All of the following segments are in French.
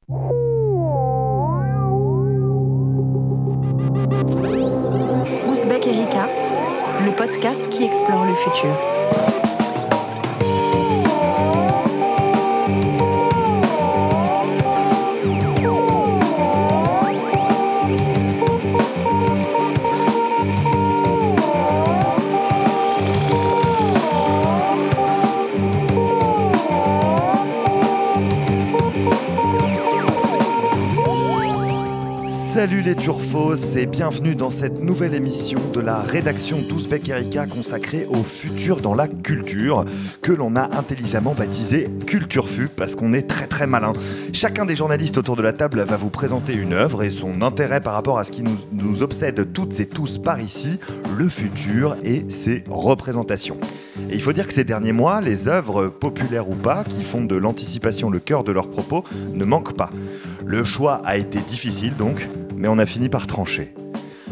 Ouzbek Erika, le podcast qui explore le futur. Salut les turfos et bienvenue dans cette nouvelle émission de la rédaction d'Ouzbek Erika consacrée au futur dans la culture, que l'on a intelligemment baptisé Culturfu parce qu'on est très très malin. Chacun des journalistes autour de la table va vous présenter une œuvre et son intérêt par rapport à ce qui nous obsède toutes et tous par ici, le futur et ses représentations. Et il faut dire que ces derniers mois, les œuvres, populaires ou pas, qui font de l'anticipation le cœur de leurs propos, ne manquent pas. Le choix a été difficile donc, mais on a fini par trancher.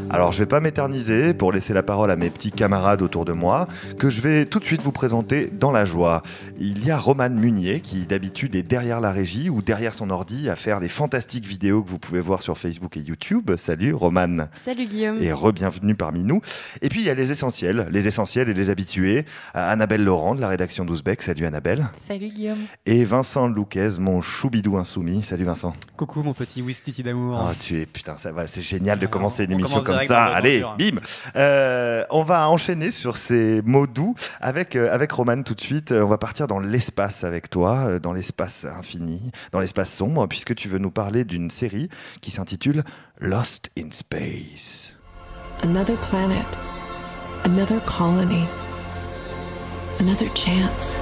Alors je vais pas m'éterniser pour laisser la parole à mes petits camarades autour de moi, que je vais tout de suite vous présenter dans la joie. Il y a Romane Munier qui d'habitude est derrière la régie ou derrière son ordi à faire les fantastiques vidéos que vous pouvez voir sur Facebook et YouTube. Salut Romane. Salut Guillaume. Et re-bienvenue parmi nous. Et puis il y a les essentiels et les habitués. Annabelle Laurent de la rédaction d'Ouzbek. Salut Annabelle. Salut Guillaume. Et Vincent Louquez, mon choubidou insoumis. Salut Vincent. Coucou mon petit Wistiti d'amour. Oh, c'est génial de commencer une émission comme ça. Allez, bim. On va enchaîner sur ces mots doux avec Romane tout de suite. On va partir dans l'espace avec toi, dans l'espace infini, dans l'espace sombre, puisque tu veux nous parler d'une série qui s'intitule Lost in Space. Another planet, another colony, another chance.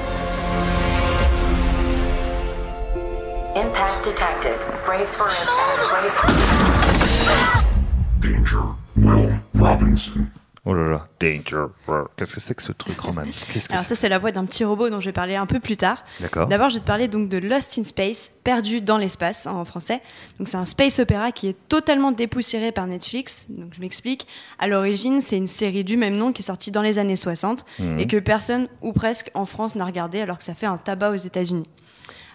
Impact detected. Brace for impact. Brace for... Danger, Will Robinson. Oh là là, Danger. Qu'est-ce que c'est que ce truc, Romane? Alors ça, c'est la voix d'un petit robot dont je vais parler un peu plus tard. D'accord. D'abord, je vais te parler donc de Lost in Space, perdu dans l'espace en français. Donc c'est un space opéra qui est totalement dépoussiéré par Netflix. Donc je m'explique. À l'origine, c'est une série du même nom qui est sortie dans les années 60 et que personne ou presque en France n'a regardé alors que ça fait un tabac aux États-Unis.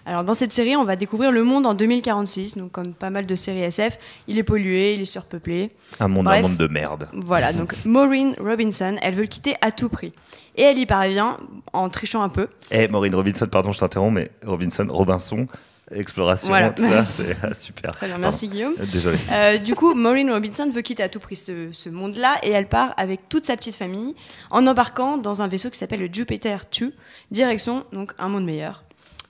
Alors dans cette série, on va découvrir le monde en 2046, donc comme pas mal de séries SF, il est pollué, il est surpeuplé. Un monde de merde. Voilà, donc Maureen Robinson, elle veut le quitter à tout prix. Et elle y parvient en trichant un peu. Maureen Robinson, pardon, je t'interromps, mais Robinson, exploration, voilà, tout ça, c'est super. Très bien, merci Guillaume. Désolé. Du coup, Maureen Robinson veut quitter à tout prix ce monde-là et elle part avec toute sa petite famille en embarquant dans un vaisseau qui s'appelle le Jupiter 2, direction donc un monde meilleur.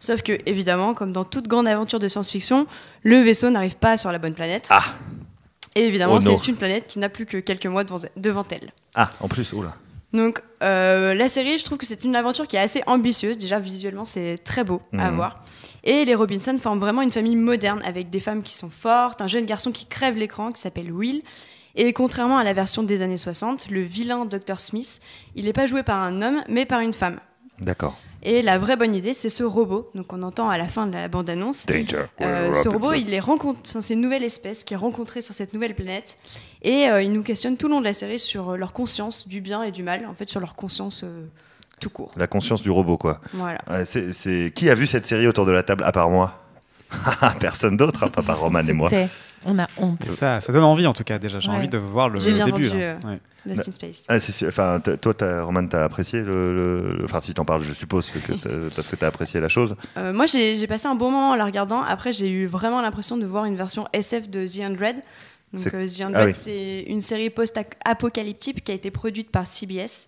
Sauf que, évidemment, comme dans toute grande aventure de science-fiction, le vaisseau n'arrive pas sur la bonne planète. Ah. Et évidemment, Oh no. c'est une planète qui n'a plus que quelques mois devant elle. Ah, en plus, oh là. Donc, la série, je trouve que c'est une aventure qui est assez ambitieuse. Déjà, visuellement, c'est très beau à voir. Et les Robinson forment vraiment une famille moderne, avec des femmes qui sont fortes, un jeune garçon qui crève l'écran, qui s'appelle Will. Et contrairement à la version des années 60, le vilain Dr. Smith, il n'est pas joué par un homme, mais par une femme. D'accord. Et la vraie bonne idée, c'est ce robot. Donc on entend à la fin de la bande-annonce. Danger. Ce robot, c'est une nouvelle espèce qui est rencontrée sur cette nouvelle planète. Et il nous questionne tout le long de la série sur leur conscience du bien et du mal, en fait sur leur conscience tout court. La conscience du robot, quoi. Voilà. Qui a vu cette série autour de la table, à part moi? Personne d'autre, hein, pas par Romane et moi. On a honte. Ça donne envie en tout cas déjà. J'ai envie de voir le J'ai bien début. vendu Ouais. Lost in Space. Ah, c'est sûr. Enfin, toi, Romane, t'as apprécié enfin, si t'en parles, je suppose, parce que t'as apprécié la chose. Moi, j'ai passé un bon moment en la regardant. Après, j'ai eu vraiment l'impression de voir une version SF de The Hundred. Donc, The Hundred, c'est une série post-apocalyptique qui a été produite par CBS.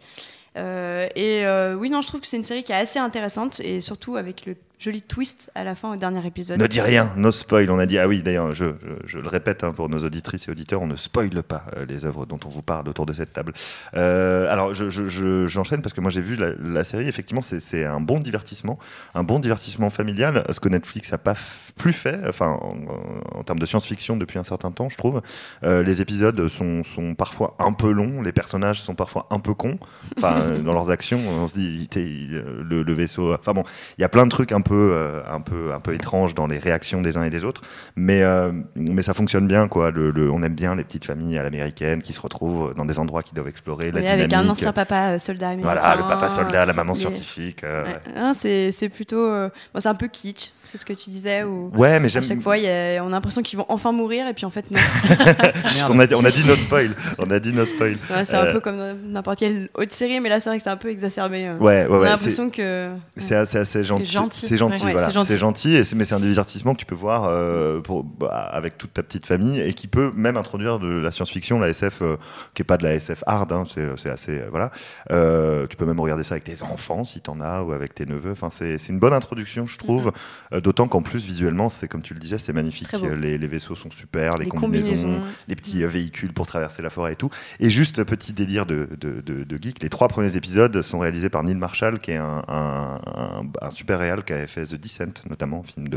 Oui, non, je trouve que c'est une série qui est assez intéressante et surtout avec le joli twist à la fin au dernier épisode. Ne dis rien, no spoil. On a dit, ah oui, d'ailleurs, je le répète pour nos auditrices et auditeurs, on ne spoile pas les œuvres dont on vous parle autour de cette table. Alors, j'enchaîne parce que moi j'ai vu la série. Effectivement, c'est un bon divertissement familial, ce que Netflix n'a pas plus fait, enfin, en termes de science-fiction depuis un certain temps, je trouve. Les épisodes sont parfois un peu longs, les personnages sont parfois un peu cons. Enfin, dans leurs actions, on se dit, le vaisseau. Enfin bon, il y a plein de trucs un peu peu étrange dans les réactions des uns et des autres, mais ça fonctionne bien, quoi. On aime bien les petites familles à l'américaine qui se retrouvent dans des endroits qu'ils doivent explorer, la dynamique. Avec un ancien papa soldat américain. Voilà, le papa soldat, la maman scientifique. C'est plutôt, c'est un peu kitsch, c'est ce que tu disais. Ouais, mais j'aime. À chaque fois, on a l'impression qu'ils vont enfin mourir, et puis en fait non. on a dit no spoil. On a dit no spoil. Ouais, c'est un peu comme n'importe quelle autre série, mais là c'est vrai que c'est un peu exacerbé. Ouais, on a l'impression que c'est assez gentil. C'est gentil, voilà. C'est gentil, mais c'est un divertissement que tu peux voir avec toute ta petite famille et qui peut même introduire de la science-fiction, la SF, qui est pas de la SF hard. Hein, c'est assez voilà. Tu peux même regarder ça avec tes enfants si t'en as, ou avec tes neveux. Enfin, c'est une bonne introduction, je trouve. D'autant qu'en plus visuellement, c'est comme tu le disais, c'est magnifique. Les vaisseaux sont super, les combinaisons, les petits véhicules pour traverser la forêt et tout. Et juste petit délire de geek, les 3 premiers épisodes sont réalisés par Neil Marshall, qui est un super réal qui avait fait The Descent, notamment, un film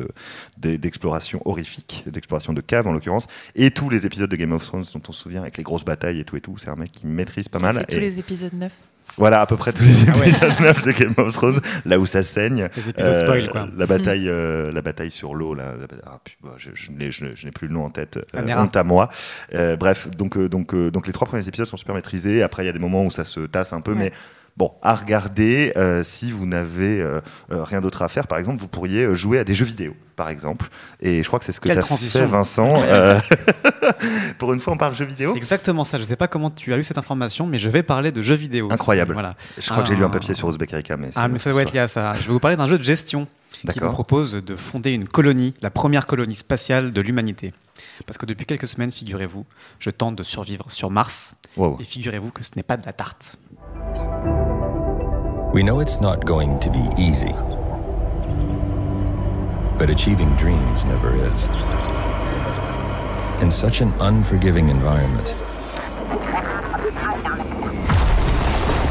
d'exploration horrifique, d'exploration de cave en l'occurrence, et tous les épisodes de Game of Thrones dont on se souvient, avec les grosses batailles et tout, c'est un mec qui maîtrise pas mal. Tous les épisodes 9. Voilà, à peu près tous les épisodes 9 de Game of Thrones, là où ça saigne. Les épisodes spoil, quoi. La bataille sur l'eau, là. Je n'ai plus le nom en tête. Honte à moi. Bref, donc les 3 premiers épisodes sont super maîtrisés. Après, il y a des moments où ça se tasse un peu, mais bon, à regarder, si vous n'avez rien d'autre à faire, par exemple, vous pourriez jouer à des jeux vidéo, par exemple. Et je crois que c'est ce que tu as fait, Vincent. Pour une fois, on parle jeux vidéo. C'est exactement ça. Je ne sais pas comment tu as eu cette information, mais je vais parler de jeux vidéo. Incroyable. Voilà. Je crois que j'ai lu un papier sur Ouzbek Erika. Mais ça doit être lié à ça. Je vais vous parler d'un jeu de gestion qui vous propose de fonder une colonie, la première colonie spatiale de l'humanité. Parce que depuis quelques semaines, figurez-vous, je tente de survivre sur Mars. Wow. Et figurez-vous que ce n'est pas de la tarte. We know it's not going to be easy, but achieving dreams never is. In such an unforgiving environment,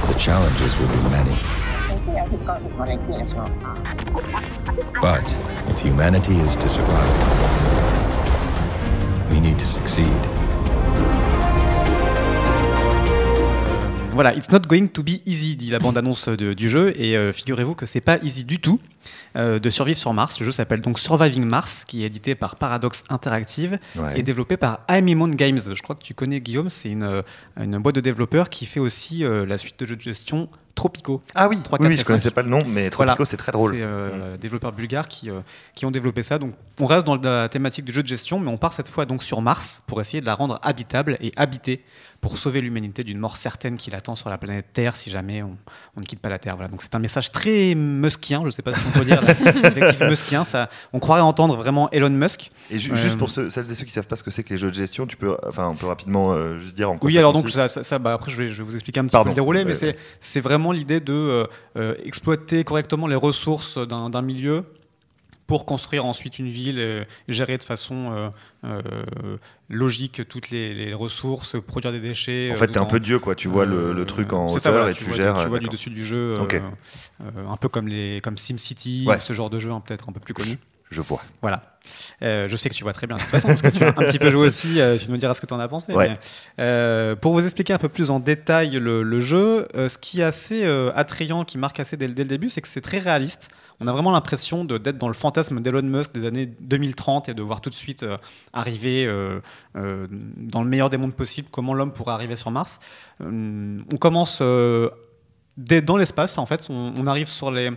the challenges will be many. But if humanity is to survive, we need to succeed. Voilà, it's not going to be easy, dit la bande-annonce du jeu, et figurez-vous que c'est pas easy du tout de survivre sur Mars. Le jeu s'appelle donc Surviving Mars, qui est édité par Paradox Interactive et développé par Aemimon Games. Je crois que tu connais, Guillaume, c'est une boîte de développeurs qui fait aussi la suite de jeux de gestion Tropico. Ah oui, je connaissais pas le nom, mais Tropico, voilà. C'est très drôle. C'est développeurs bulgares qui ont développé ça. Donc, on reste dans la thématique du jeu de gestion, mais on part cette fois donc sur Mars pour essayer de la rendre habitable et habitée pour sauver l'humanité d'une mort certaine qui l'attend sur la planète Terre si jamais on ne quitte pas la Terre. Voilà. Donc, c'est un message très muskien, je ne sais pas si on peut dire l'adjectif muskien. On croirait entendre vraiment Elon Musk. Et juste pour celles et ceux qui ne savent pas ce que c'est que les jeux de gestion, on peut rapidement juste dire en quoi oui, alors donc après je vais vous expliquer un petit peu le déroulé, mais c'est vraiment l'idée de exploiter correctement les ressources d'un milieu pour construire ensuite une ville et gérer de façon logique toutes les ressources, produire des déchets. En fait, t'es un peu Dieu, quoi. Tu vois le truc en hauteur, voilà, et tu gères. Tu vois du dessus du jeu, un peu comme SimCity, ce genre de jeu peut-être un peu plus connu. Je vois. Voilà. Je sais que tu vois très bien de toute façon, parce que tu as un petit peu joué aussi, tu nous diras ce que tu en as pensé. Ouais. Mais, pour vous expliquer un peu plus en détail le jeu, ce qui est assez attrayant, qui marque assez dès le début, c'est que c'est très réaliste. On a vraiment l'impression d'être dans le fantasme d'Elon Musk des années 2030 et de voir tout de suite arriver dans le meilleur des mondes possibles comment l'homme pourrait arriver sur Mars. On commence dans l'espace, en fait, on arrive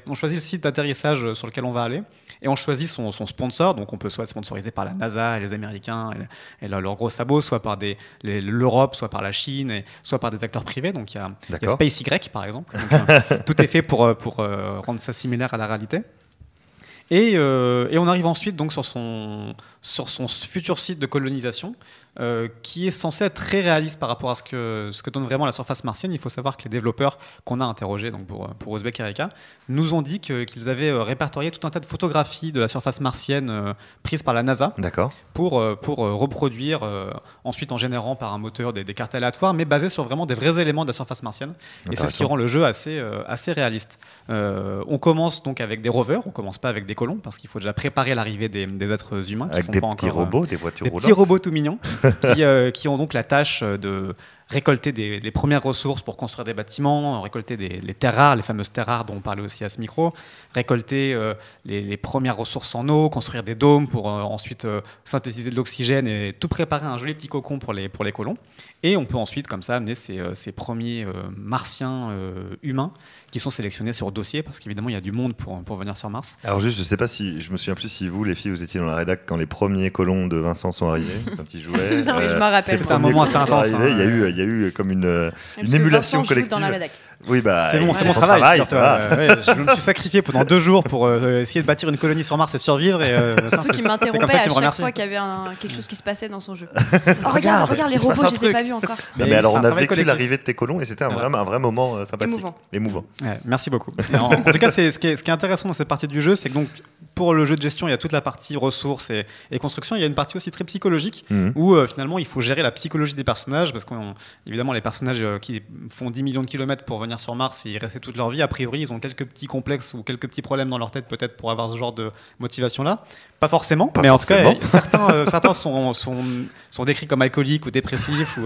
on choisit le site d'atterrissage sur lequel on va aller et on choisit son sponsor. Donc on peut soit être sponsorisé par la NASA et les Américains et leurs gros sabots, soit par l'Europe, soit par la Chine, et soit par des acteurs privés. Donc il y a SpaceX par exemple. Donc, tout est fait pour rendre ça similaire à la réalité. Et on arrive ensuite donc sur son futur site de colonisation qui est censé être très réaliste par rapport à ce que donne vraiment la surface martienne. Il faut savoir que les développeurs qu'on a interrogés donc pour Ouzbek Erika nous ont dit qu'ils avaient répertorié tout un tas de photographies de la surface martienne prises par la NASA pour reproduire ensuite en générant par un moteur des cartes aléatoires, mais basées sur vraiment des vrais éléments de la surface martienne. Et c'est ce qui rend le jeu assez réaliste. On commence donc avec des rovers, on commence pas avec des colons parce qu'il faut déjà préparer l'arrivée des êtres humains qui avec sont des pas petits encore robots, des voitures roulantes. Petits robots tout mignons qui ont donc la tâche récolter des premières ressources pour construire des bâtiments, récolter les terres rares, les fameuses terres rares dont on parlait aussi à ce micro, récolter les premières ressources en eau, construire des dômes pour ensuite synthétiser de l'oxygène et tout préparer un joli petit cocon pour les colons. Et on peut ensuite, comme ça, amener ces premiers martiens humains qui sont sélectionnés sur dossier, parce qu'évidemment, il y a du monde pour venir sur Mars. Alors juste, je sais pas si, je me souviens plus si vous, les filles, vous étiez dans la rédac quand les premiers colons de Vincent sont arrivés, quand ils jouaient. Non, je m'en rappelle. C'était un moment assez intense. Il y a eu comme une Parce que émulation Vincent joue collective. dans la rédac. Oui, bah, C'est bon, c'est mon son travail. ça va. Ouais, je me suis sacrifié pendant 2 jours pour essayer de bâtir une colonie sur Mars et survivre. Et, Surtout qu'il m'interrompait à chaque fois qu'il y avait quelque chose qui se passait dans son jeu. Oh, regarde les il se passe robots, un je les ai truc. pas vus encore. Mais alors, c'est on un a travail vécu collectif. l'arrivée de tes colons et c'était un vrai moment sympathique. Émouvant. Ouais, merci beaucoup. Et en tout cas, ce qui est intéressant dans cette partie du jeu, c'est que donc, pour le jeu de gestion, il y a toute la partie ressources et construction. Il y a une partie aussi très psychologique où finalement il faut gérer la psychologie des personnages parce qu'évidemment les personnages qui font 10 millions de kilomètres pour venir sur Mars et y rester toute leur vie, a priori ils ont quelques petits complexes ou quelques petits problèmes dans leur tête peut-être pour avoir ce genre de motivation là. Pas forcément, mais en tout cas certains sont décrits comme alcooliques ou dépressifs.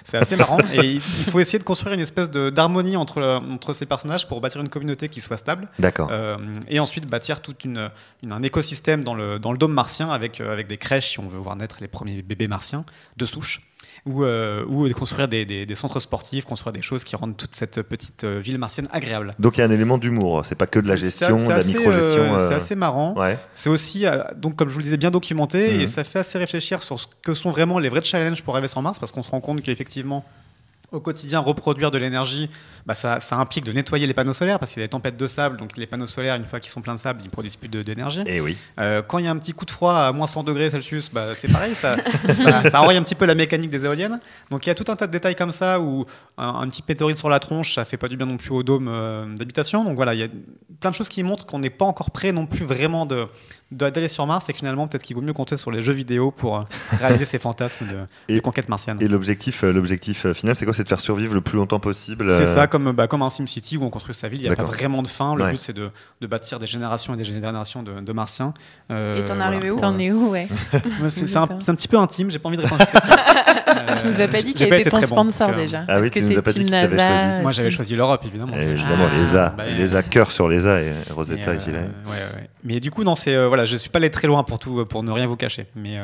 C'est assez marrant et il faut essayer de construire une espèce d'harmonie entre ces personnages pour bâtir une communauté qui soit stable. D'accord. Et ensuite bâtir tout un écosystème dans le dôme martien avec des crèches si on veut voir naître les premiers bébés martiens de souche ou construire des centres sportifs, construire des choses qui rendent toute cette petite ville martienne agréable. Donc il y a un élément d'humour, c'est pas que de la gestion, de la micro-gestion. C'est assez marrant. Ouais. C'est aussi, donc, comme je vous le disais, bien documenté et ça fait assez réfléchir sur ce que sont vraiment les vrais challenges pour arriver sur Mars parce qu'on se rend compte qu'effectivement, au quotidien, reproduire de l'énergie, ça implique de nettoyer les panneaux solaires parce qu'il y a des tempêtes de sable. Donc les panneaux solaires, une fois qu'ils sont pleins de sable, ils produisent plus d'énergie. Et oui. Quand il y a un petit coup de froid à moins 100 degrés Celsius, c'est pareil, ça enraye un petit peu la mécanique des éoliennes. Donc il y a tout un tas de détails comme ça où un petit météorite sur la tronche, ça fait pas du bien non plus au dôme d'habitation. Donc voilà, il y a plein de choses qui montrent qu'on n'est pas encore prêt non plus vraiment d'aller sur Mars et que finalement peut-être qu'il vaut mieux compter sur les jeux vidéo pour réaliser ces fantasmes de conquête martienne. Et l'objectif final, c'est quoi? C'est de faire survivre le plus longtemps possible. C'est ça, comme un SimCity où on construit sa ville, il n'y a pas D'accord. vraiment de fin. Le but c'est de bâtir des générations et des générations de Martiens. Et t'en es arrivé où? T'en es où, ouais. C'est un petit peu intime, j'ai pas envie de répondre à cette question. Tu nous as pas dit j'ai quel était ton très bon, sponsor donc, déjà. Ah oui, Est-ce tu que nous as t'es pas dit team qui t'avais NASA, choisi. Moi j'avais choisi l'Europe évidemment. Évidemment, l'ESA, cœur sur l'ESA et Rosetta et Philae. Ouais. Mais du coup, non, je suis pas allé très loin pour ne rien vous cacher. Mais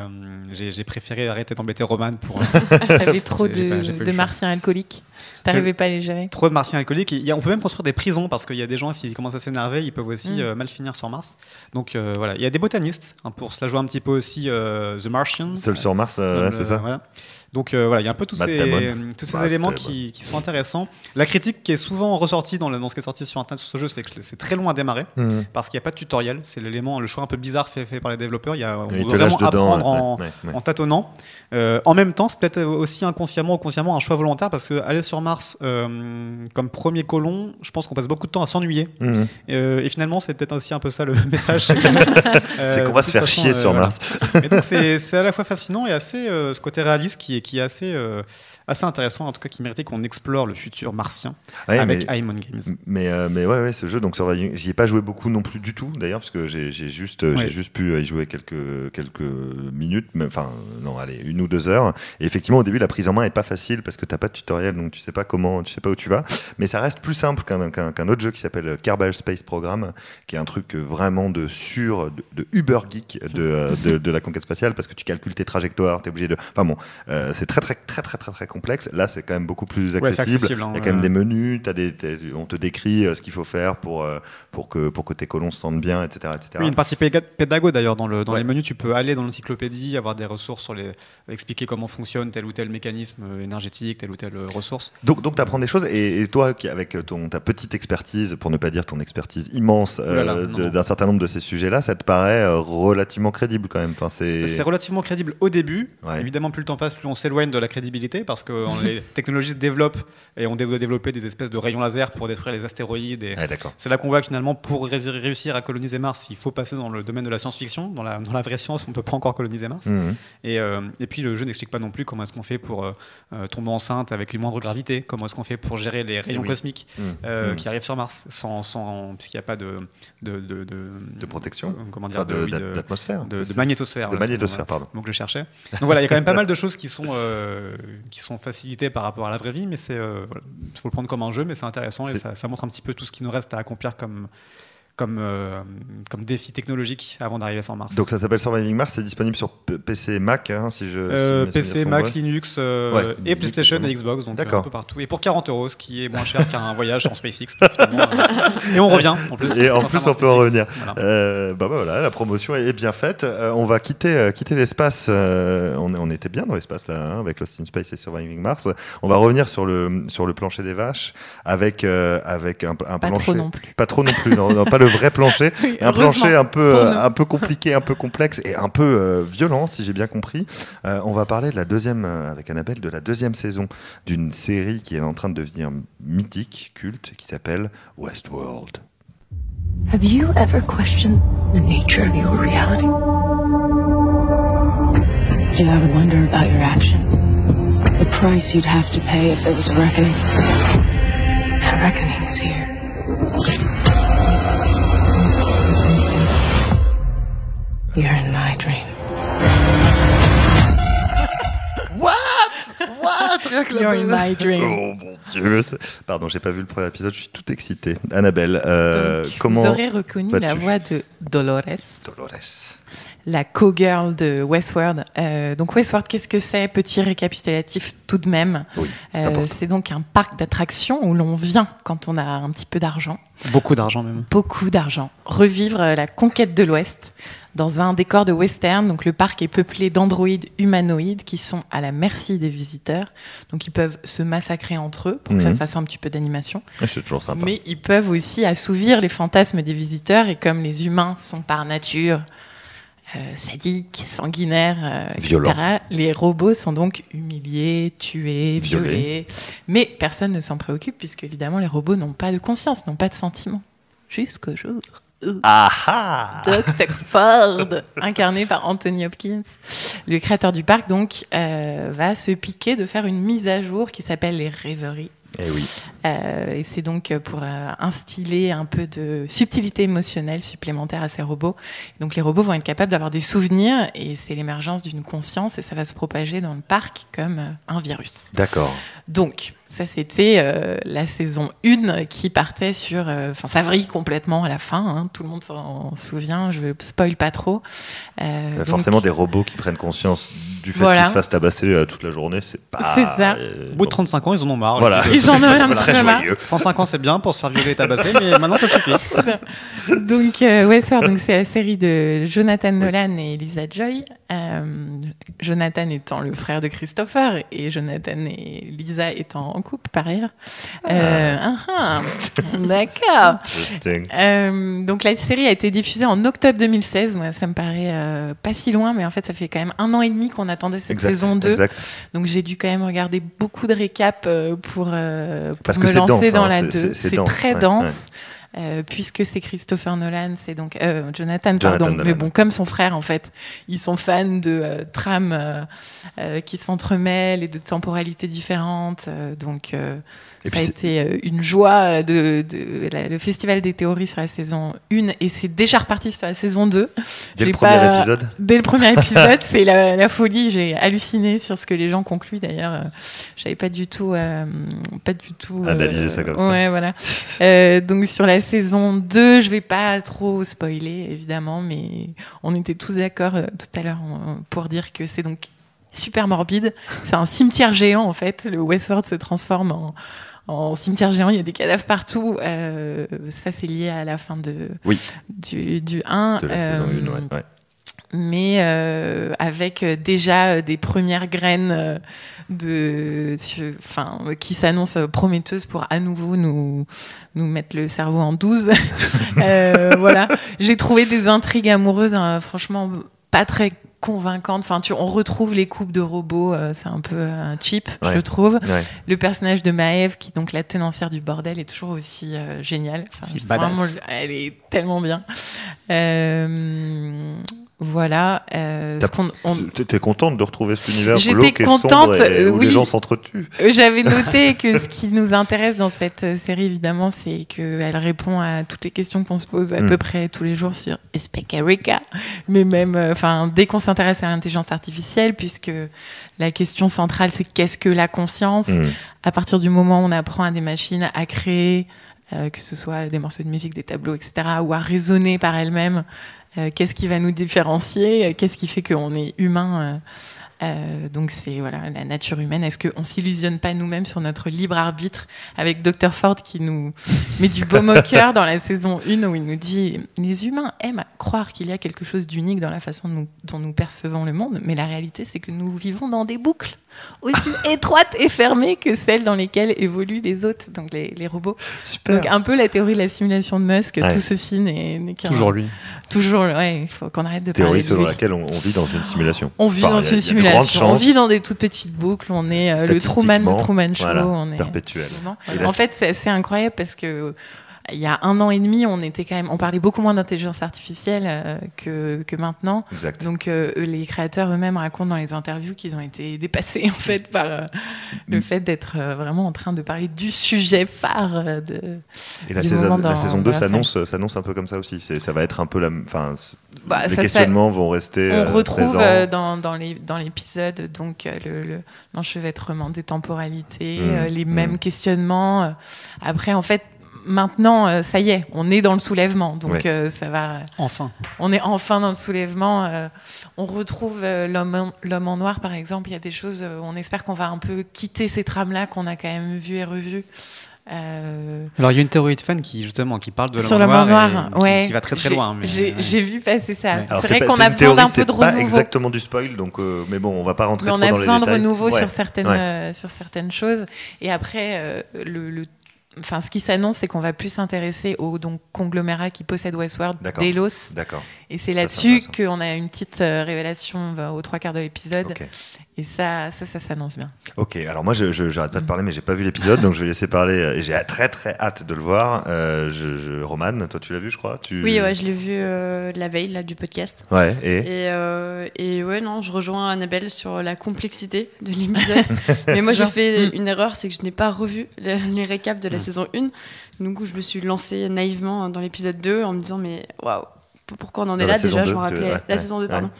j'ai préféré arrêter d'embêter Roman pour. T'avais trop j'ai pas eu le de choix. martiens alcooliques. T'arrivais pas à les gérer. Trop de martiens alcooliques. On peut même construire des prisons parce qu'il y a des gens, s'ils commencent à s'énerver, ils peuvent aussi mal finir sur Mars. Donc voilà, il y a des botanistes pour se la jouer un petit peu aussi The Martians. Seul sur Mars, c'est ça. Voilà. Donc voilà, il y a un peu tous ces éléments qui sont intéressants. La critique qui est souvent ressortie dans ce qui est sorti sur Internet sur ce jeu, c'est que c'est très long à démarrer parce qu'il n'y a pas de tutoriel. C'est le choix un peu bizarre fait par les développeurs. On doit vraiment apprendre en tâtonnant. En même temps, c'est peut-être aussi inconsciemment ou consciemment un choix volontaire parce qu'aller sur Mars comme premier colon, je pense qu'on passe beaucoup de temps à s'ennuyer. Et finalement, c'est peut-être aussi un peu ça le message. C'est qu'on va se faire chier sur Mars. Et donc c'est à la fois fascinant et assez ce côté réaliste qui est assez intéressant, en tout cas qui méritait qu'on explore le futur martien avec Aimon Games. Mais ouais, ce jeu, donc j'y ai pas joué beaucoup non plus du tout d'ailleurs, parce que j'ai juste pu y jouer quelques minutes, enfin non, allez, 1 ou 2 heures. Et effectivement, au début, la prise en main est pas facile parce que t'as pas de tutoriel, donc tu sais pas où tu vas. Mais ça reste plus simple qu'un autre jeu qui s'appelle Kerbal Space Program, qui est un truc vraiment de uber geek de la conquête spatiale, parce que tu calcules tes trajectoires, t'es obligé de. Enfin bon, c'est très complexe. Là, c'est quand même beaucoup plus accessible. Il y a quand même des menus, on te décrit ce qu'il faut faire pour que tes colons se sentent bien, etc. Oui, une partie pédago d'ailleurs dans les menus. Tu peux aller dans l'encyclopédie, avoir des ressources expliquer comment fonctionne tel ou tel mécanisme énergétique, telle ou telle ressource. Donc tu apprends des choses et toi, avec ta petite expertise, pour ne pas dire ton expertise immense d'un certain nombre de ces sujets-là, ça te paraît relativement crédible quand même. C'est relativement crédible au début. Ouais. Évidemment, plus le temps passe, plus on s'éloigne de la crédibilité parce que les technologies se développent et on doit développer des espèces de rayons laser pour détruire les astéroïdes. C'est là qu'on voit que finalement, pour réussir à coloniser Mars, il faut passer dans le domaine de la science-fiction. Dans la vraie science, on ne peut pas encore coloniser Mars. Et puis le jeu n'explique pas non plus comment est-ce qu'on fait pour tomber enceinte avec une moindre gravité, comment est-ce qu'on fait pour gérer les rayons cosmiques qui arrivent sur Mars puisqu'il n'y a pas de protection, comment dire, d'atmosphère, de magnétosphère. De magnétosphère, pardon. Donc je cherchais. Donc voilà, il y a quand même pas mal de choses qui sont qui sont facilitées par rapport à la vraie vie, mais voilà, faut le prendre comme un jeu, mais c'est intéressant et ça montre un petit peu tout ce qui nous reste à accomplir comme défi technologique avant d'arriver sur Mars. Donc ça s'appelle Surviving Mars, c'est disponible sur PC et Mac, si mes PC, souvenirs sont Mac, vrais. Linux Ouais, et PlayStation Linux, et Xbox, donc D'accord. un peu partout. Et pour 40 €, ce qui est moins cher qu'un voyage en SpaceX. Finalement, et on revient en plus. Et en plus, on peut en revenir. Voilà. Voilà, la promotion est bien faite. On va quitter l'espace. On était bien dans l'espace là, avec Lost in Space et Surviving Mars. On va revenir sur le plancher des vaches avec un Pas plancher. trop non plus. Pas trop non plus, non, pas le vrai plancher. Oui, Un plancher heureusement. un peu compliqué, un peu complexe et un peu violent, si j'ai bien compris. On va parler avec Annabelle de la deuxième saison d'une série qui est en train de devenir mythique, culte, qui s'appelle Westworld. Have you ever questioned the nature of your reality? Do you ever wonder about your actions? The price you'd have to pay if there was a reckoning? That reckoning is here. You're in my dream. What? Rien que la You're in belle- my dream. Oh mon Dieu. Pardon, j'ai pas vu le premier épisode, je suis tout excité. Annabelle, Donc, comment vous aurez reconnu la vas-tu voix de Dolores, Dolores. la co-girl de Westworld. Donc Westworld, qu'est-ce que c'est? Petit récapitulatif tout de même. Oui, c'est important. C'est donc un parc d'attractions où l'on vient quand on a un petit peu d'argent. Beaucoup d'argent même. Beaucoup d'argent. Revivre la conquête de l'Ouest dans un décor de western. Donc le parc est peuplé d'androïdes humanoïdes qui sont à la merci des visiteurs. Donc ils peuvent se massacrer entre eux pour que ça fasse un petit peu d'animation. C'est toujours sympa. Mais ils peuvent aussi assouvir les fantasmes des visiteurs. Et comme les humains sont par nature sadiques, sanguinaires, Violents. etc., les robots sont donc humiliés, tués, violés. Mais personne ne s'en préoccupe puisque évidemment les robots n'ont pas de conscience, n'ont pas de sentiments. Jusqu'au jour où Dr. Ford, incarné par Anthony Hopkins, le créateur du parc, donc, va se piquer de faire une mise à jour qui s'appelle les rêveries. Eh oui. Et c'est donc pour instiller un peu de subtilité émotionnelle supplémentaire à ces robots. Donc les robots vont être capables d'avoir des souvenirs et c'est l'émergence d'une conscience et ça va se propager dans le parc comme un virus. D'accord. Donc ça c'était la saison 1 qui partait sur... ça vrille complètement à la fin, hein, tout le monde s'en souvient, je ne spoil pas trop. Forcément des robots qui prennent conscience du fait Voilà. qu'ils se fassent tabasser toute la journée, c'est pas... C'est ça. Au bout de 35 ans, ils en ont marre. Voilà. Ils en ont un Très petit peu marre. joyeux. 35 ans, c'est bien pour se faire violer et tabasser, mais maintenant ça suffit. Donc Westworld, donc c'est la série de Jonathan Nolan et Lisa Joy. Jonathan étant le frère de Christopher et Jonathan et Lisa étant en couple par ailleurs. D'accord. Interesting. Donc la série a été diffusée en octobre 2016. Moi, ça me paraît pas si loin, mais en fait, ça fait quand même 1 an et demi qu'on attendait cette saison 2. Exact. Donc j'ai dû quand même regarder beaucoup de récaps pour Parce que me c'est lancer dense, dans hein, la c'est 2. C'est dense, très ouais, dense. Puisque c'est Christopher Nolan, c'est donc Jonathan, Jonathan pardon. Nolan. Mais bon, comme son frère, en fait, ils sont fans de trames qui s'entremêlent et de temporalités différentes. Donc, ça a été une joie le Festival des théories sur la saison 1 et c'est déjà reparti sur la saison 2. Dès le premier épisode. Dès le premier épisode, c'est la folie. J'ai halluciné sur ce que les gens concluent. D'ailleurs, j'avais pas du tout analysé ça comme ça. Ouais, voilà. Donc sur la saison 2, je vais pas trop spoiler évidemment, mais on était tous d'accord tout à l'heure pour dire que c'est donc super morbide. C'est un cimetière géant en fait. Le Westworld se transforme en cimetière géant, il y a des cadavres partout. Ça, c'est lié à la fin du 1. De la saison 1, ouais. Mais avec déjà des premières graines qui s'annoncent prometteuses pour à nouveau nous mettre le cerveau en 12. Voilà. J'ai trouvé des intrigues amoureuses, franchement, pas très convaincante. On retrouve les couples de robots, c'est un peu cheap, je trouve. Ouais. Le personnage de Maeve, qui est donc la tenancière du bordel, est toujours aussi géniale. Elle est tellement bien. Voilà. T'es contente de retrouver cet univers J'étais glauque et contente, sombre et où oui. les gens s'entretuent. J'avais noté que ce qui nous intéresse dans cette série, évidemment, c'est qu'elle répond à toutes les questions qu'on se pose à peu près tous les jours sur Spec Erika. Mais même, dès qu'on s'intéresse à l'intelligence artificielle, puisque la question centrale, c'est qu'est-ce que la conscience ? À partir du moment où on apprend à des machines à créer, que ce soit des morceaux de musique, des tableaux, etc., ou à raisonner par elles-mêmes, qu'est-ce qui va nous différencier ? Qu'est-ce qui fait qu'on est humain ? Donc c'est la nature humaine. Est-ce qu'on s'illusionne pas nous-mêmes sur notre libre arbitre avec Dr Ford qui nous met du baume au cœur dans la saison 1 où il nous dit les humains aiment croire qu'il y a quelque chose d'unique dans la façon dont nous percevons le monde, mais la réalité c'est que nous vivons dans des boucles aussi étroites et fermées que celles dans lesquelles évoluent les autres, donc les robots. Super. Donc un peu la théorie de la simulation de Musk, tout ceci n'est qu'un... Toujours lui. Toujours, il faut qu'on arrête de parler Théorie de selon lui. laquelle on vit dans une simulation. On vit dans une simulation. On vit dans des toutes petites boucles. On est le Truman Show. Voilà, on est perpétuel. En fait, c'est incroyable parce que il y a 1 an et demi, on parlait beaucoup moins d'intelligence artificielle que maintenant. Exact. Donc les créateurs eux-mêmes racontent dans les interviews qu'ils ont été dépassés en fait par le fait d'être vraiment en train de parler du sujet phare de. Et la saison 2 s'annonce un peu comme ça aussi. Ça va être un peu les questionnements vont rester. On retrouve présents. dans l'épisode donc l'enchevêtrement des temporalités, les mêmes questionnements. Après, en fait. Maintenant, ça y est, on est dans le soulèvement, donc ça va. Enfin. On est enfin dans le soulèvement. On retrouve l'homme en noir, par exemple. Il y a des choses. On espère qu'on va un peu quitter ces trames-là qu'on a quand même vues et revues. Alors il y a une théorie de fans qui parle de sur l'homme noir, qui va très très loin. Mais j'ai vu passer ça. Ouais. C'est vrai qu'on a besoin d'un peu de renouveau. C'est pas exactement du spoil, donc mais bon, on va pas rentrer trop dans les détails. On a besoin de renouveau sur certaines choses. Et après, ce qui s'annonce, c'est qu'on va plus s'intéresser au conglomérat qui possède Westworld, Delos. D'accord. Et c'est là-dessus qu'on a une petite révélation aux 3/4 de l'épisode. Okay. Et ça s'annonce bien. Ok, alors moi, j'arrête pas de parler, mais j'ai pas vu l'épisode, donc je vais laisser parler. Et j'ai très très hâte de le voir. Romane, toi tu l'as vu, je crois. Oui, je l'ai vu la veille là, du podcast. Ouais. Et ouais, non, je rejoins Annabelle sur la complexité de l'épisode. Mais moi, j'ai fait une erreur, c'est que je n'ai pas revu les récaps de la saison 1. Du coup, je me suis lancée naïvement dans l'épisode 2 en me disant, mais waouh, pourquoi on en est là déjà? Je me rappelais la saison 2, pardon.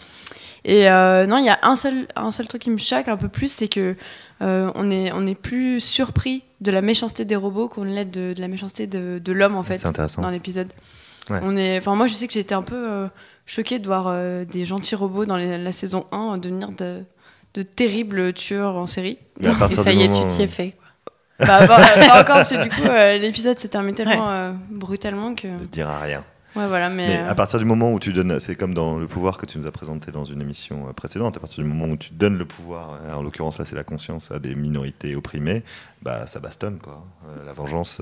Et non, il y a un seul truc qui me choque un peu plus, c'est que on est plus surpris de la méchanceté des robots qu'on l'est de la méchanceté de l'homme en fait dans l'épisode. Ouais. Moi, je sais que j'ai été un peu choquée de voir des gentils robots dans la saison 1 devenir de terribles tueurs en série. Et ça y est, tu t'y es fait. Pas encore, parce que du coup, l'épisode se termine tellement brutalement que. Ne dira rien. Ouais, voilà, mais à partir du moment où tu donnes, c'est comme dans le pouvoir que tu nous as présenté dans une émission précédente, à partir du moment où tu donnes le pouvoir, en l'occurrence là c'est la conscience à des minorités opprimées, bah ça bastonne quoi. La vengeance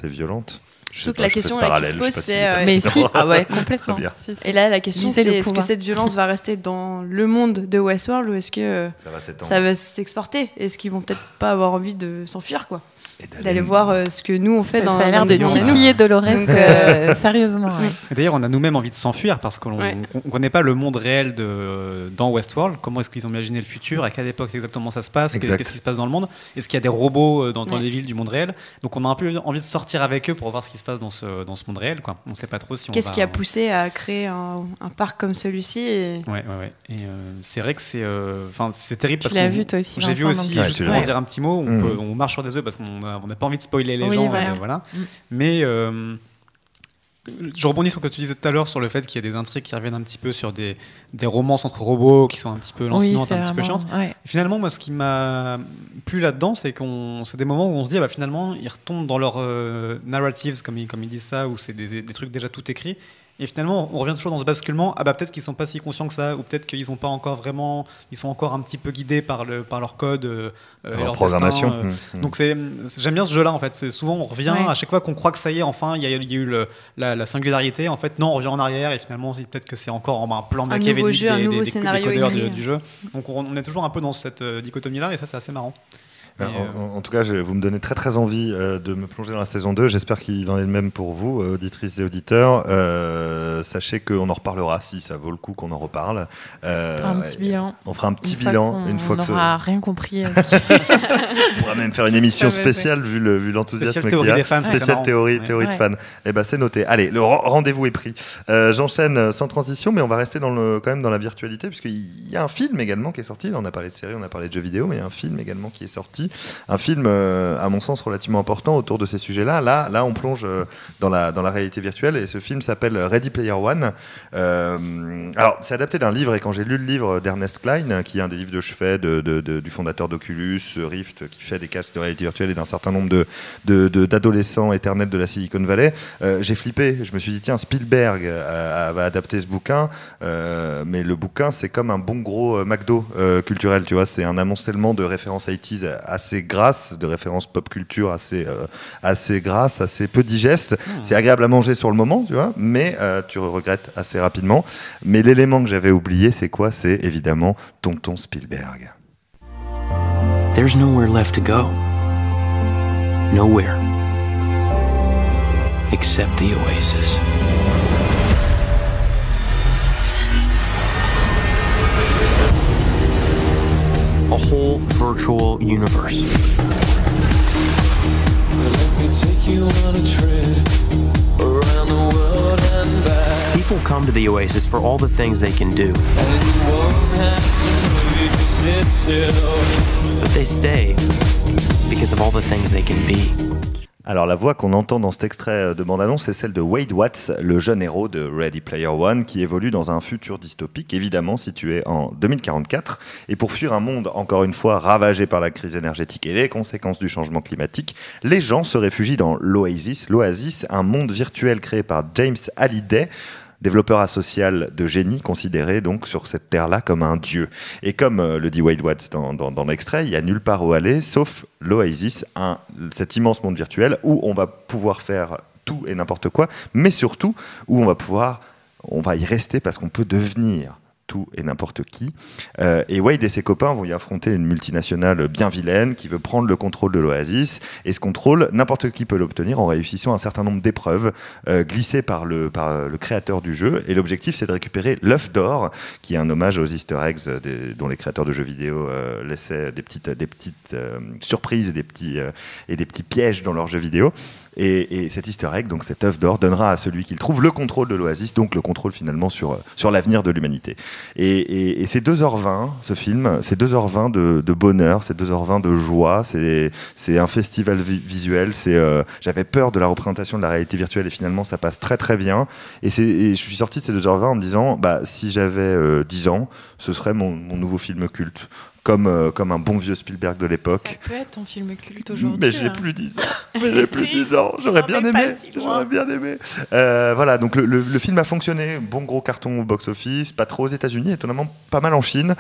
est violente. Surtout que la question qui se pose, c'est mais si, complètement. Et là, la question, c'est est-ce que cette violence va rester dans le monde de Westworld ou est-ce que ça va s'exporter? Est-ce qu'ils vont peut-être pas avoir envie de s'enfuir quoi? D'aller voir ce que nous on fait dans. Ça a l'air de titiller Dolores sérieusement. Ouais. D'ailleurs, on a nous-mêmes envie de s'enfuir parce qu'on ne connaît pas le monde réel dans Westworld. Comment est-ce qu'ils ont imaginé le futur? À quelle époque exactement ça se passe? Qu'est-ce qui se passe dans le monde? Est-ce qu'il y a des robots dans les villes du monde réel? Donc on a un peu envie de sortir avec eux pour voir ce qui se passe dans ce monde réel. Quoi. On ne sait pas trop si Qu'est-ce qui a poussé à créer un parc comme celui-ci Ouais. Et c'est vrai que c'est terrible. Tu l'as vu toi aussi? J'ai vu aussi, juste pour en dire un petit mot, on marche sur des œufs parce qu'on n'a pas envie de spoiler les gens. Voilà. Mais je rebondis sur ce que tu disais tout à l'heure sur le fait qu'il y a des intrigues qui reviennent un petit peu sur des romances entre robots qui sont un petit peu lancinantes, un petit peu chiantes. Ouais. Finalement, moi, ce qui m'a plu là-dedans, c'est des moments où on se dit, finalement, ils retombent dans leurs narratives, comme ils disent ça, où c'est des trucs déjà tout écrits. Et finalement, on revient toujours dans ce basculement. Peut-être qu'ils sont pas si conscients que ça, ou peut-être qu'ils ont pas encore vraiment, ils sont encore un petit peu guidés par leur code, leur programmation. Donc j'aime bien ce jeu-là en fait. C'est souvent on revient à chaque fois qu'on croit que ça y est, enfin il y a eu la singularité. En fait, non, on revient en arrière et finalement peut-être que c'est encore un plan machiavélique un nouveau scénario des codeurs du jeu. Donc on est toujours un peu dans cette dichotomie-là et ça c'est assez marrant. En tout cas, vous me donnez très très envie de me plonger dans la saison 2. J'espère qu'il en est le même pour vous, auditrices et auditeurs. Sachez qu'on en reparlera si ça vaut le coup qu'on en reparle. Un petit bilan. On fera un petit bilan une fois que on n'aura rien compris. On pourra même faire une émission spéciale vu l'enthousiasme qu'il y a. Spéciale théorie de fans. Eh ben c'est noté. Allez, le rendez-vous est pris. J'enchaîne sans transition, mais on va rester quand même dans la virtualité, puisqu'il y a un film également qui est sorti. Là, on a parlé de séries, on a parlé de jeux vidéo, mais il y a un film également qui est sorti. Un film, à mon sens, relativement important autour de ces sujets-là. Là, on plonge dans la réalité virtuelle, et ce film s'appelle Ready Player One. Alors, c'est adapté d'un livre, et quand j'ai lu le livre d'Ernest Cline, qui est un des livres de chevet du fondateur d'Oculus Rift, qui fait des casques de réalité virtuelle et d'un certain nombre d'adolescents éternels de la Silicon Valley, j'ai flippé. Je me suis dit, tiens, Spielberg va adapter ce bouquin, mais le bouquin, c'est comme un bon gros McDo culturel, tu vois. C'est un amoncellement de références 80s assez grasses, de références pop culture assez grasses, assez peu digestes. C'est agréable à manger sur le moment, tu vois, mais tu regrettes assez rapidement. Mais l'élément que j'avais oublié, c'est quoi? C'est évidemment Tonton Spielberg. There's nowhere left to go. Nowhere. Except the Oasis. A whole virtual universe. People come to the Oasis for all the things they can do. But they stay because of all the things they can be. Alors la voix qu'on entend dans cet extrait de bande-annonce, c'est celle de Wade Watts, le jeune héros de Ready Player One, qui évolue dans un futur dystopique, évidemment situé en 2044. Et pour fuir un monde, encore une fois, ravagé par la crise énergétique et les conséquences du changement climatique, les gens se réfugient dans l'Oasis. L'Oasis, un monde virtuel créé par James Halliday, développeur asocial de génie, considéré donc sur cette terre-là comme un dieu. Et comme le dit Wade Watts dans l'extrait, il n'y a nulle part où aller, sauf l'Oasis, cet immense monde virtuel où on va pouvoir faire tout et n'importe quoi, mais surtout où on va y rester parce qu'on peut devenir tout et n'importe qui. Et Wade et ses copains vont y affronter une multinationale bien vilaine qui veut prendre le contrôle de l'Oasis. Et ce contrôle, n'importe qui peut l'obtenir en réussissant un certain nombre d'épreuves glissées par le créateur du jeu. Et l'objectif, c'est de récupérer l'œuf d'or, qui est un hommage aux Easter eggs dont les créateurs de jeux vidéo laissaient des petites surprises et des petits pièges dans leurs jeux vidéo. Et cet Easter egg, donc cet œuf d'or, donnera à celui qui le trouve le contrôle de l'Oasis, donc le contrôle finalement sur l'avenir de l'humanité. Et c'est 2h20, ce film, c'est 2h20 de bonheur, c'est 2h20 de joie, c'est un festival visuel, j'avais peur de la représentation de la réalité virtuelle et finalement ça passe très très bien. Et je suis sorti de ces 2h20 en me disant, si j'avais 10 ans, ce serait mon nouveau film culte. Comme un bon vieux Spielberg de l'époque. Ça peut être ton film culte aujourd'hui. Mais j'ai plus 10 ans. J'aurais bien aimé. Voilà, donc le film a fonctionné. Bon gros carton au box-office, pas trop aux États-Unis, étonnamment pas mal en Chine.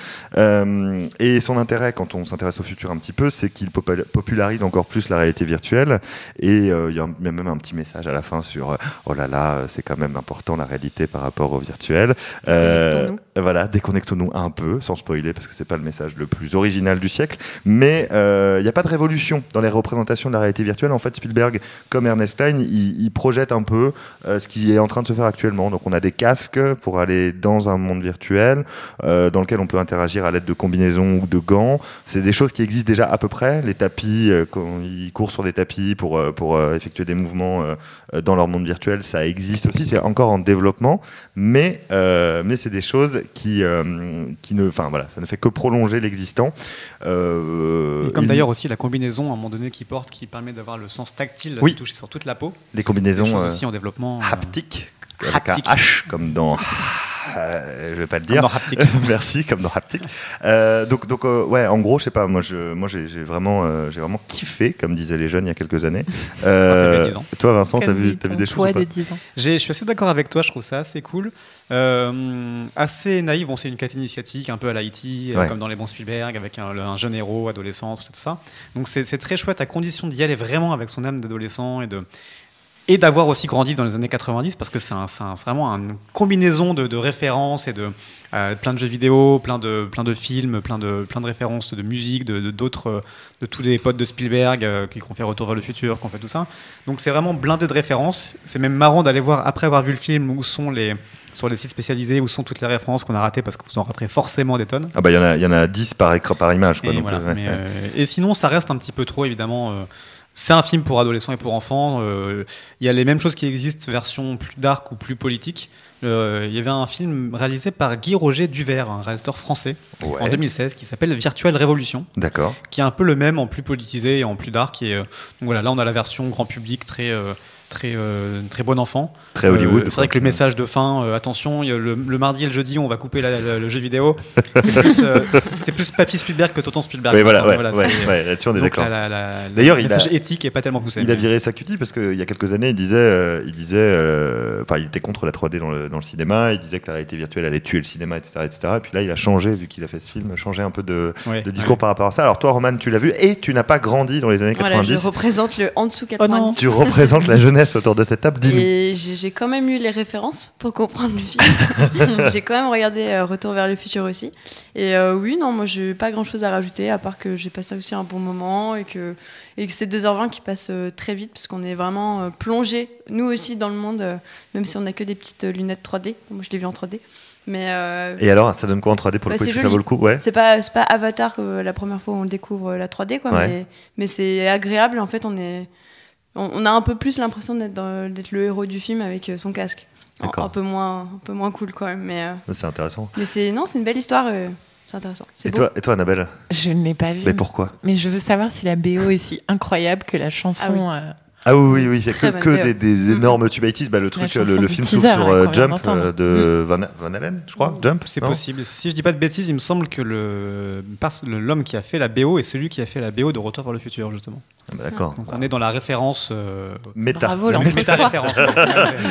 Et son intérêt, quand on s'intéresse au futur un petit peu, c'est qu'il popularise encore plus la réalité virtuelle. Et il y a même un petit message à la fin sur oh là là, c'est quand même important la réalité par rapport au virtuel. Déconnectons-nous. Voilà, déconnectons-nous un peu, sans spoiler, parce que c'est pas le message le plus original du siècle, mais il n'y a pas de révolution dans les représentations de la réalité virtuelle. En fait, Spielberg, comme Ernest Cline, il projette un peu ce qui est en train de se faire actuellement. Donc on a des casques pour aller dans un monde virtuel dans lequel on peut interagir à l'aide de combinaisons ou de gants. C'est des choses qui existent déjà à peu près. Les tapis, quand ils courent sur des tapis pour effectuer des mouvements dans leur monde virtuel, ça existe aussi. C'est encore en développement, mais c'est des choses qui ne, enfin voilà, ça ne fait que prolonger l'existence. Et comme d'ailleurs aussi la combinaison à un moment donné qui permet d'avoir le sens tactile de toucher sur toute la peau. Les combinaisons des choses aussi en développement haptiques, avec un H comme dans je vais pas le dire. Comme dans Haptic. Merci, comme dans Haptic. Donc ouais, en gros, je sais pas, moi j'ai vraiment kiffé, comme disaient les jeunes il y a quelques années. Toi, Vincent, t'as vu des choses ou pas? Je suis assez d'accord avec toi, je trouve ça assez cool. Assez naïf, bon, c'est une quête initiatique, un peu à l'IT, comme dans les bons Spielberg, avec un jeune héros, adolescent, tout ça. Donc c'est très chouette, à condition d'y aller vraiment avec son âme d'adolescent et et d'avoir aussi grandi dans les années 90 parce que c'est vraiment une combinaison de références et de plein de jeux vidéo, plein de films, plein de références de musique, de tous les potes de Spielberg qui ont fait Retour vers le futur, qui ont fait tout ça. Donc c'est vraiment blindé de références. C'est même marrant d'aller voir après avoir vu le film où sont sur les sites spécialisés où sont toutes les références qu'on a ratées parce que vous en raterez forcément des tonnes. Ah bah il y en a 10 par image quoi. Et, Donc, voilà. Et sinon ça reste un petit peu trop évidemment. C'est un film pour adolescents et pour enfants. Il y a les mêmes choses qui existent, version plus dark ou plus politique. Il y avait un film réalisé par Guy Roger Duvert, un réalisateur français, en 2016, qui s'appelle Virtuelle Révolution. D'accord. Qui est un peu le même, en plus politisé et en plus dark. Et, donc voilà, là on a la version grand public très bon enfant. Très Hollywood. C'est vrai que le message de fin, attention, le mardi et le jeudi, on va couper le jeu vidéo. C'est plus Papy Spielberg que Tonton Spielberg. Oui, voilà, là-dessus on est d'accord. D'ailleurs, le message éthique est pas tellement poussé. Il a viré sa cutie parce qu'il y a quelques années, il était contre la 3D dans le cinéma. Il disait que la réalité virtuelle allait tuer le cinéma, etc., etc. Et puis là, il a changé, vu qu'il a fait ce film, un peu de discours par rapport à ça. Alors toi, Roman, tu l'as vu et tu n'as pas grandi dans les années 90. Voilà, je représente le en dessous 90. Tu représentes la jeunesse autour de cette table. Dis-nous. Et j'ai quand même eu les références pour comprendre le film. J'ai quand même regardé Retour vers le futur aussi. Et oui, non, moi j'ai pas grand chose à rajouter à part que j'ai passé aussi un bon moment et que c'est 2h20 qui passe très vite parce qu'on est vraiment plongé, nous aussi, dans le monde, même si on a que des petites lunettes 3D. Moi je l'ai vu en 3D. Mais et alors, ça donne quoi en 3D pour le coup? Est-ce que ça vaut le coup? C'est pas Avatar que la première fois où on découvre la 3D, quoi, mais c'est agréable. En fait, on a un peu plus l'impression d'être le héros du film avec son casque. Un peu moins cool quand même. Mais, c'est intéressant. Mais c'est une belle histoire. C'est intéressant. Et toi, Annabelle? Je ne l'ai pas vu. Mais pourquoi? Mais je veux savoir si la BO est si incroyable que la chanson. Ah oui, c'est que des énormes tubes 80s. Le truc, le film s'ouvre sur Jump de Van Halen, je crois. Jump, c'est possible. Si je dis pas de bêtises, il me semble que l'homme qui a fait la BO est celui qui a fait la BO de Retour vers le futur, justement. D'accord. Donc on est dans la référence méta. Bravo, méta-référence.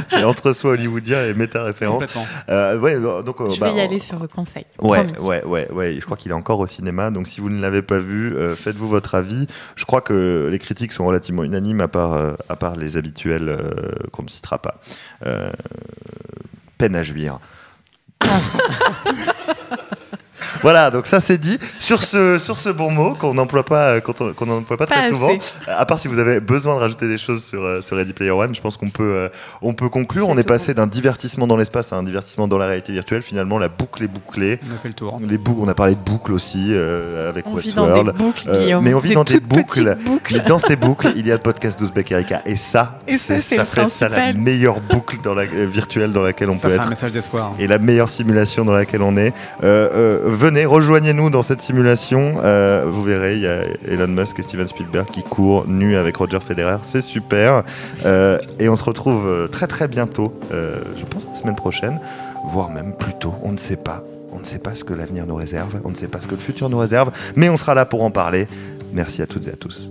C'est entre-soi hollywoodien et méta-référence. Donc, je vais y aller sur vos conseils. Ouais. Je crois qu'il est encore au cinéma. Donc si vous ne l'avez pas vu, faites-vous votre avis. Je crois que les critiques sont relativement unanimes à part les habituels qu'on ne citera pas. Peine à jouir. Voilà, donc ça c'est dit. Sur ce bon mot qu'on n'emploie pas, très souvent, à part si vous avez besoin de rajouter des choses sur Ready Player One, je pense qu'on peut conclure. On est passé d'un divertissement dans l'espace à un divertissement dans la réalité virtuelle. Finalement, la boucle est bouclée. On a fait le tour. On a parlé de boucles aussi avec Westworld. Mais on vit dans des boucles. Mais dans ces boucles, il y a le podcast d'Ouzbek Erika. Et ça fait ça la meilleure boucle virtuelle dans laquelle on peut être. C'est un message d'espoir. Et la meilleure simulation dans laquelle on est. Venez, rejoignez-nous dans cette simulation. Vous verrez, il y a Elon Musk et Steven Spielberg qui courent nus avec Roger Federer. C'est super. Et on se retrouve très très bientôt, je pense la semaine prochaine, voire même plus tôt. On ne sait pas. On ne sait pas ce que l'avenir nous réserve. On ne sait pas ce que le futur nous réserve. Mais on sera là pour en parler. Merci à toutes et à tous.